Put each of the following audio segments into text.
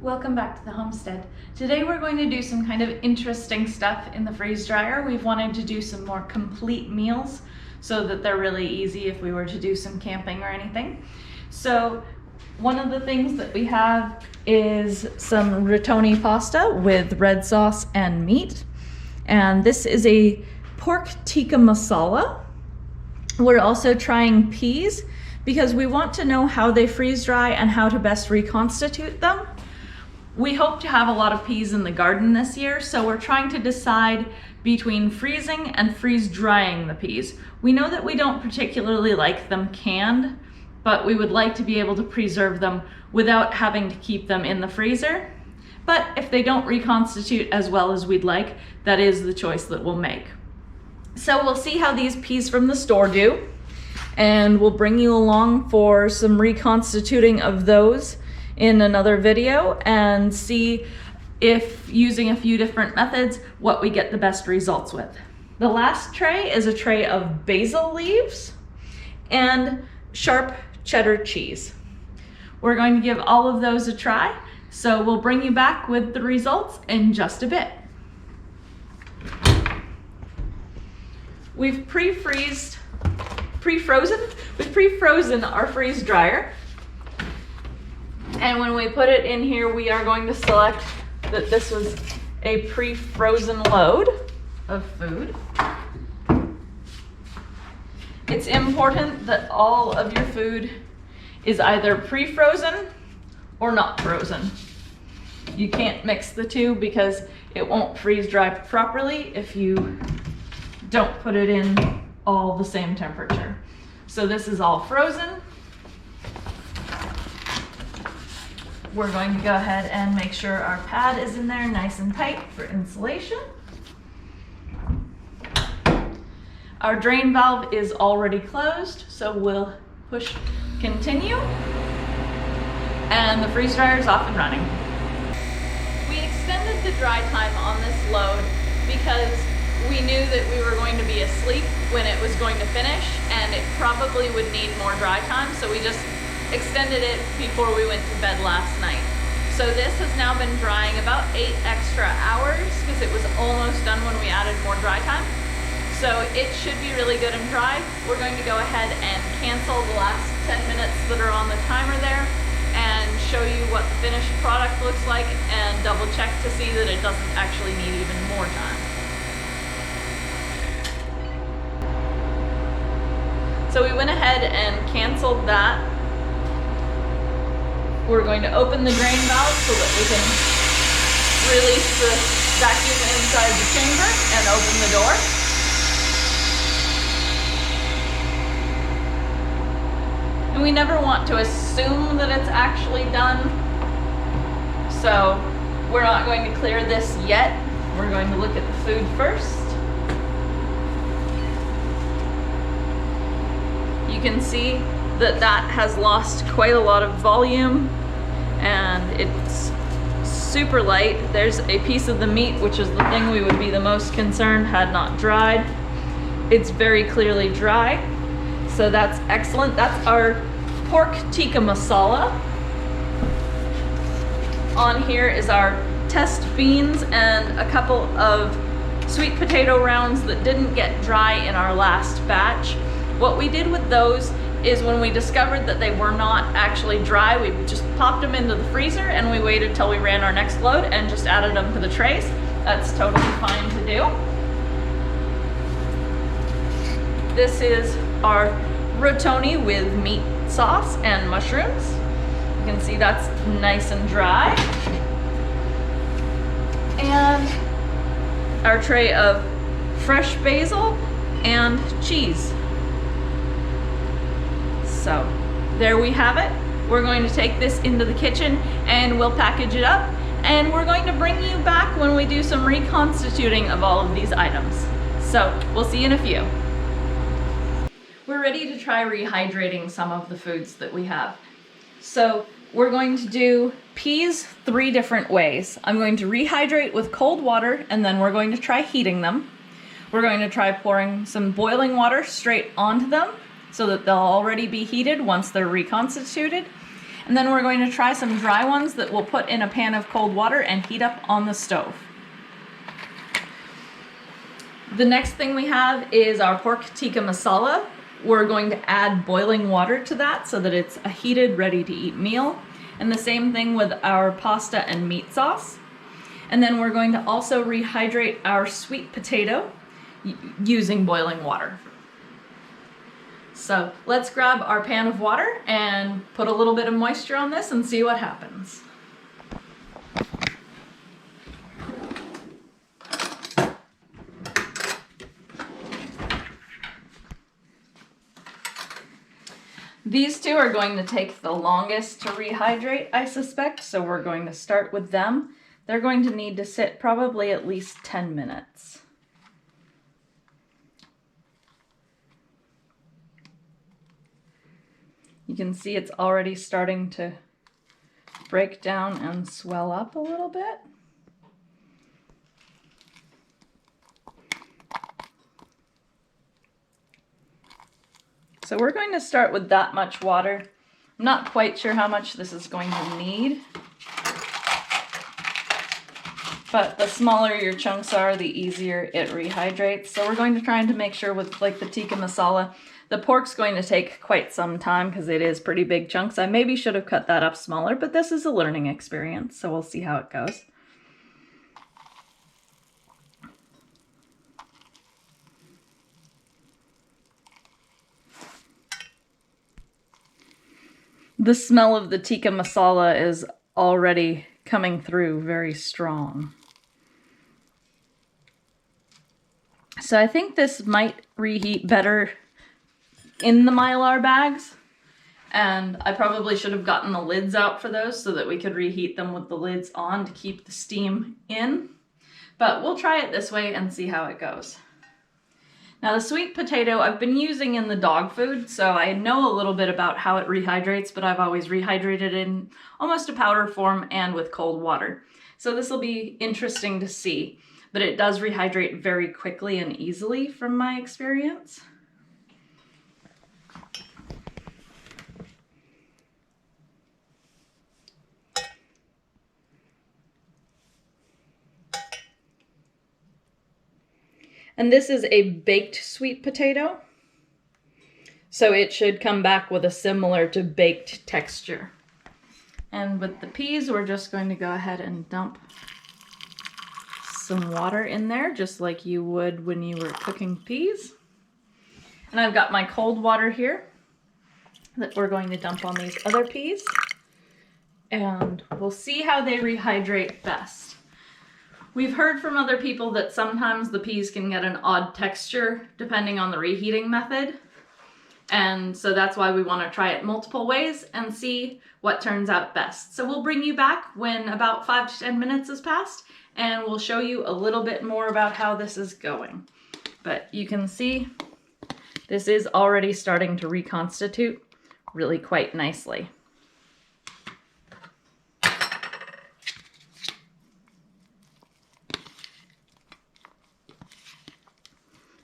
Welcome back to the homestead. Today we're going to do some kind of interesting stuff in the freeze dryer. We've wanted to do some more complete meals so that they're really easy if we were to do some camping or anything. So one of the things that we have is some rigatoni pasta with red sauce and meat. And this is a pork tikka masala. We're also trying peas because we want to know how they freeze dry and how to best reconstitute them. We hope to have a lot of peas in the garden this year, so we're trying to decide between freezing and freeze drying the peas. We know that we don't particularly like them canned, but we would like to be able to preserve them without having to keep them in the freezer. But if they don't reconstitute as well as we'd like, that is the choice that we'll make. So we'll see how these peas from the store do, and we'll bring you along for some reconstituting of those in another video and see if using a few different methods what we get the best results with. The last tray is a tray of basil leaves and sharp cheddar cheese. We're going to give all of those a try, so we'll bring you back with the results in just a bit. We've pre-frozen our freeze dryer. And when we put it in here, we are going to select that this was a pre-frozen load of food. It's important that all of your food is either pre-frozen or not frozen. You can't mix the two because it won't freeze dry properly if you don't put it in all the same temperature. So this is all frozen. We're going to go ahead and make sure our pad is in there nice and tight for insulation. Our drain valve is already closed, so we'll push continue. And the freeze dryer is off and running. We extended the dry time on this load because we knew that we were going to be asleep when it was going to finish, and it probably would need more dry time, so we just extended it before we went to bed last night. So this has now been drying about 8 extra hours because it was almost done when we added more dry time. So it should be really good and dry. We're going to go ahead and cancel the last 10 minutes that are on the timer there and show you what the finished product looks like and double check to see that it doesn't actually need even more time. So we went ahead and canceled that. We're going to open the drain valve so that we can release the vacuum inside the chamber and open the door. And we never want to assume that it's actually done, so we're not going to clear this yet. We're going to look at the food first. You can see that that has lost quite a lot of volume and it's super light. There's a piece of the meat, which is the thing we would be the most concerned had not dried. It's very clearly dry, so that's excellent. That's our pork tikka masala. On here is our test beans and a couple of sweet potato rounds that didn't get dry in our last batch. What we did with those is when we discovered that they were not actually dry, we just popped them into the freezer and we waited till we ran our next load and just added them to the trays. That's totally fine to do. This is our rigatoni with meat sauce and mushrooms. You can see that's nice and dry. And our tray of fresh basil and cheese. So there we have it. We're going to take this into the kitchen and we'll package it up, and we're going to bring you back when we do some reconstituting of all of these items. So we'll see you in a few. We're ready to try rehydrating some of the foods that we have. So we're going to do peas 3 different ways. I'm going to rehydrate with cold water, and then we're going to try heating them. We're going to try pouring some boiling water straight onto them so that they'll already be heated once they're reconstituted. And then we're going to try some dry ones that we'll put in a pan of cold water and heat up on the stove. The next thing we have is our pork tikka masala. We're going to add boiling water to that so that it's a heated, ready-to-eat meal. And the same thing with our pasta and meat sauce. And then we're going to also rehydrate our sweet potato using boiling water. So let's grab our pan of water and put a little bit of moisture on this and see what happens. These two are going to take the longest to rehydrate, I suspect, so we're going to start with them. They're going to need to sit probably at least 10 minutes. You can see it's already starting to break down and swell up a little bit. So we're going to start with that much water. I'm not quite sure how much this is going to need, but the smaller your chunks are, the easier it rehydrates. So we're going to try to make sure with like the tikka masala, the pork's going to take quite some time because it is pretty big chunks. I maybe should have cut that up smaller, but this is a learning experience, so we'll see how it goes. The smell of the tikka masala is already coming through very strong. So I think this might reheat better in the Mylar bags, and I probably should have gotten the lids out for those so that we could reheat them with the lids on to keep the steam in. But we'll try it this way and see how it goes. Now the sweet potato I've been using in the dog food, so I know a little bit about how it rehydrates, but I've always rehydrated in almost a powder form and with cold water. So this will be interesting to see, but it does rehydrate very quickly and easily from my experience. And this is a baked sweet potato, so it should come back with a similar to baked texture. And with the peas, we're just going to go ahead and dump some water in there, just like you would when you were cooking peas. And I've got my cold water here that we're going to dump on these other peas. And we'll see how they rehydrate best. We've heard from other people that sometimes the peas can get an odd texture depending on the reheating method. And so that's why we want to try it multiple ways and see what turns out best. So we'll bring you back when about 5 to 10 minutes has passed, and we'll show you a little bit more about how this is going. But you can see this is already starting to reconstitute really quite nicely.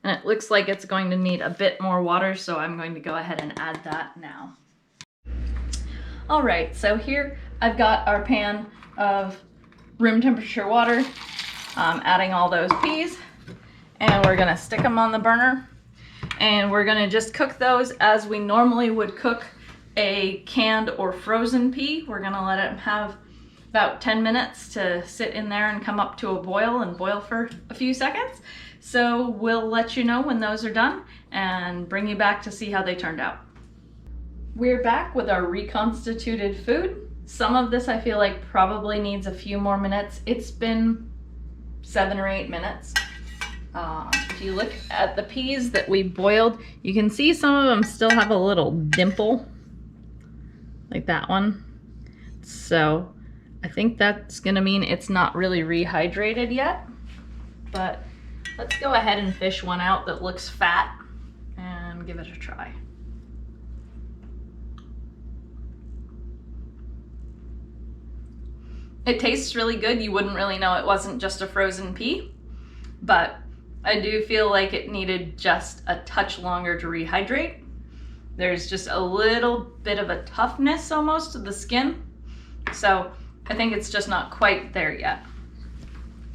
And it looks like it's going to need a bit more water, so I'm going to go ahead and add that now. All right, so here I've got our pan of room temperature water, adding all those peas, and we're gonna stick them on the burner, and we're gonna just cook those as we normally would cook a canned or frozen pea. We're gonna let it have about 10 minutes to sit in there and come up to a boil and boil for a few seconds. So we'll let you know when those are done and bring you back to see how they turned out. We're back with our reconstituted food. Some of this I feel like probably needs a few more minutes. It's been 7 or 8 minutes. If you look at the peas that we boiled, you can see some of them still have a little dimple, like that one. So I think that's gonna mean it's not really rehydrated yet, but let's go ahead and fish one out that looks fat and give it a try. It tastes really good. You wouldn't really know it wasn't just a frozen pea, but I do feel like it needed just a touch longer to rehydrate. There's just a little bit of a toughness almost to the skin. So I think it's just not quite there yet.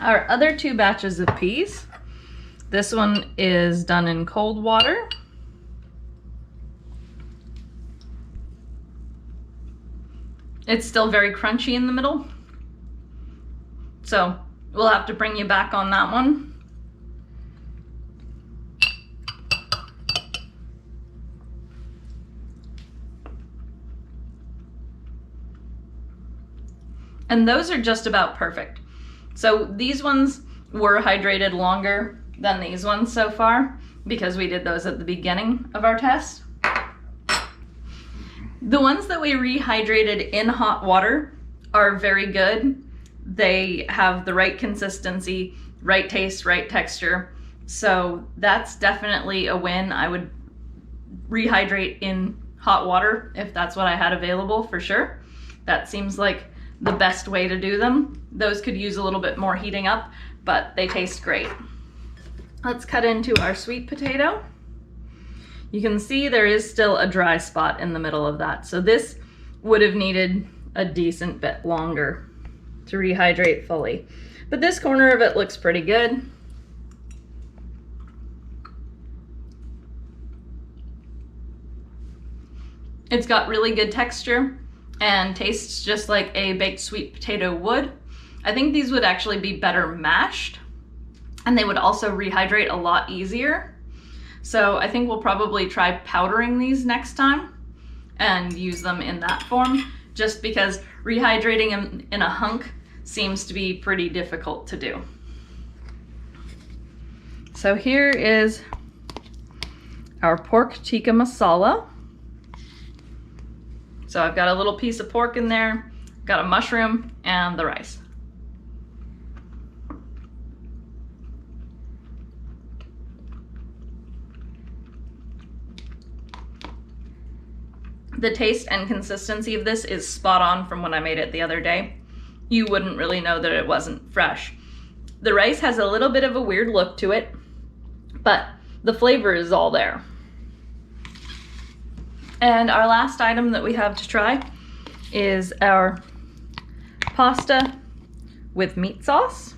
Our other 2 batches of peas, this one is done in cold water. It's still very crunchy in the middle, so we'll have to bring you back on that one. And those are just about perfect. So these ones were hydrated longer than these ones so far because we did those at the beginning of our test. The ones that we rehydrated in hot water are very good. They have the right consistency, right taste, right texture. So that's definitely a win. I would rehydrate in hot water if that's what I had available, for sure. That seems like the best way to do them. Those could use a little bit more heating up, but they taste great. Let's cut into our sweet potato. You can see there is still a dry spot in the middle of that. So this would have needed a decent bit longer to rehydrate fully. But this corner of it looks pretty good. It's got really good texture and tastes just like a baked sweet potato would. I think these would actually be better mashed, and they would also rehydrate a lot easier. So I think we'll probably try powdering these next time and use them in that form, just because rehydrating them in a hunk seems to be pretty difficult to do. So here is our pork tikka masala. So I've got a little piece of pork in there, got a mushroom, and the rice. The taste and consistency of this is spot on from when I made it the other day. You wouldn't really know that it wasn't fresh. The rice has a little bit of a weird look to it, but the flavor is all there. And our last item that we have to try is our pasta with meat sauce.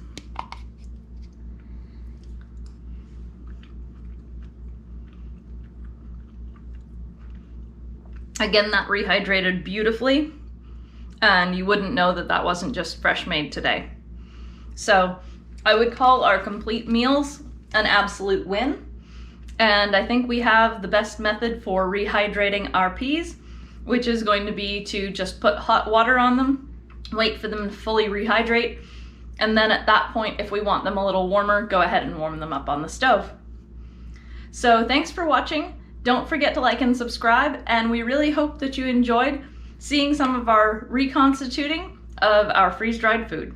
Again, that rehydrated beautifully, and you wouldn't know that that wasn't just fresh made today. So I would call our complete meals an absolute win. And I think we have the best method for rehydrating our peas, which is going to be to just put hot water on them, wait for them to fully rehydrate, and then at that point, if we want them a little warmer, go ahead and warm them up on the stove. So thanks for watching. Don't forget to like and subscribe, and we really hope that you enjoyed seeing some of our reconstituting of our freeze-dried food.